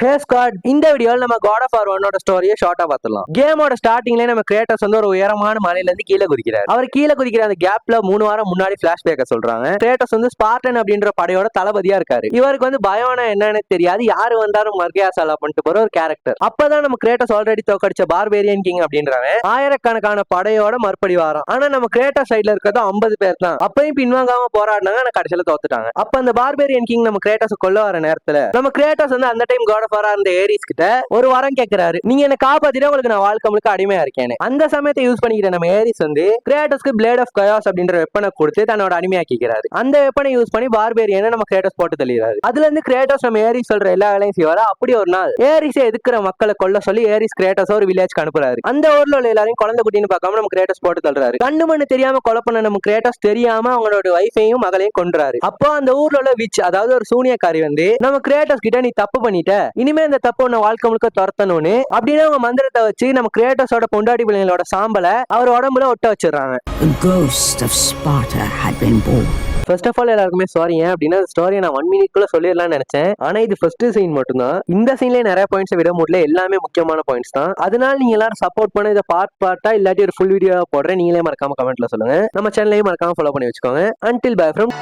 ஹே squad, இந்த வீடியோல நம்ம God of War 1 ஸ்டோரியை ஷார்ட்டா பார்த்துடலாம். கேமோட ஸ்டார்டிங்ல நம்ம கிரேட்டஸ் வந்து ஒரு உயரமான மலையில இருந்து கீழே குதிக்கிறார். அவர் கீழே குதிக்கிற அந்த கேப்ல 3 வாரம் முன்னாடி பிளாஷ்பேக்க சொல்றாங்க. கிரேட்டஸ் வந்து ஸ்பார்டன் அப்படின்ற படையோட தளபதியா இருக்காரு. இவருக்கு வந்து பயம்னா என்னன்னு தெரியாது, யாரு வந்தாலும் மர்கியாசாலா பண்ணிட்டு போற ஒரு கேரக்டர். அப்பதான் நம்ம கிரேட்டஸ் ஆல்ரெடி தோக்கடிச்ச பார்பேரியன் கிங் அப்படின்றாங்க. ஆயிரக்கணக்கான படையோட மறுபடி வாரம். ஆனா நம்ம கிரேட்டஸ் சைட்ல இருக்கிறது 50 பேர் தான். அப்பயும் பின்வாங்காம போராடினாங்க, ஆனா கடைசியில தோத்துட்டாங்க. அப்ப அந்த பார்பேரியன் கிங் நம்ம கிரேட்டஸ் கொல்ல வர நேரத்துல நம்ம கிரேட்டஸ் வந்து அந்த டைம் God of War அந்த ஏரிஸ் கிட்ட ஒரு வரம் கேக்குறாரு, நீங்க என்ன காப்பாத்தினா உங்களுக்கு நான் வாழ்க்கை முழுக்க அடிமையா இருக்கேன். அந்த சமயத்தை யூஸ் பண்ணிக்கிற நம்ம ஏரிஸ் வந்து கிரேட்டஸ்க்கு பிளேட் ஆஃப் கயாஸ் அப்படின்ற வெப்பனை கொடுத்து தன்னோட அடிமையாக்கிக்கிறாரு. அந்த வெப்பனை யூஸ் பண்ணி பார்பேரியனை நம்ம கிரேட்டஸ் போட்டு தள்ளிடுறாரு. அதுல இருந்து கிரேட்டஸ் நம்ம ஏரிஸ் சொல்ற எல்லா வேலையும் செய்வாரு. அப்படி ஒரு நாள் ஏரிஸை எதுக்குற மக்களை கொல்ல சொல்லி ஏரிஸ் கிரேட்டஸ் ஒரு வில்லேஜ்க்கு அனுப்புறாரு. அந்த ஊர்ல உள்ள எல்லாரையும் குழந்தை குட்டின்னு பார்க்காம நம்ம கிரேட்டஸ் போட்டு தள்ளுறாரு. கண்ணு மண்ணு தெரியாம கொலை பண்ண நம்ம கிரேட்டஸ் தெரியாம அவங்களோட வைஃபையும் மகளையும் கொன்றாரு. அப்போ அந்த ஊர்ல உள்ள விச், அதாவது ஒரு சூனியக்காரி வந்து நம்ம கிரேட்டஸ் கிட்ட நீ தப்பு பண்ணிட்ட, இனிமே இந்த தப்பு உன்னை வாழ்க்கை முழுக்க துரத்தணும்னு அப்படின்னு அவங்க மந்திரத்தை வச்சு நம்ம கிரேட்டஸோட பொண்டாட்டி பிள்ளைங்களோட சாம்பலை அவர் உடம்புல ஒட்ட வச்சிடறாங்க. The ghost of Sparta had been born. First of all எல்லாருக்குமே சாரி, ஏன் அப்படின்னா ஸ்டோரியை நான் 1 மினிட்குள்ள சொல்லிடலாம்னு நினைச்சேன். ஆனா இது ஃபர்ஸ்ட் சீன் மட்டும்தான். இந்த சீன்லயே நிறைய பாயிண்ட்ஸ் விட முடியல, எல்லாமே முக்கியமான பாயிண்ட்ஸ் தான். அதனால நீங்க எல்லாரும் சப்போர்ட் பண்ண இதை பார்ட்டா இல்லாட்டி ஒரு ஃபுல் வீடியோ போடுறேன், நீங்களே மறக்காம கமெண்ட்ல சொல்லுங்க. நம்ம சேனலையும் மறக்காம ஃபாலோ பண்ணி வச்சுக்கோங்க. Until bye from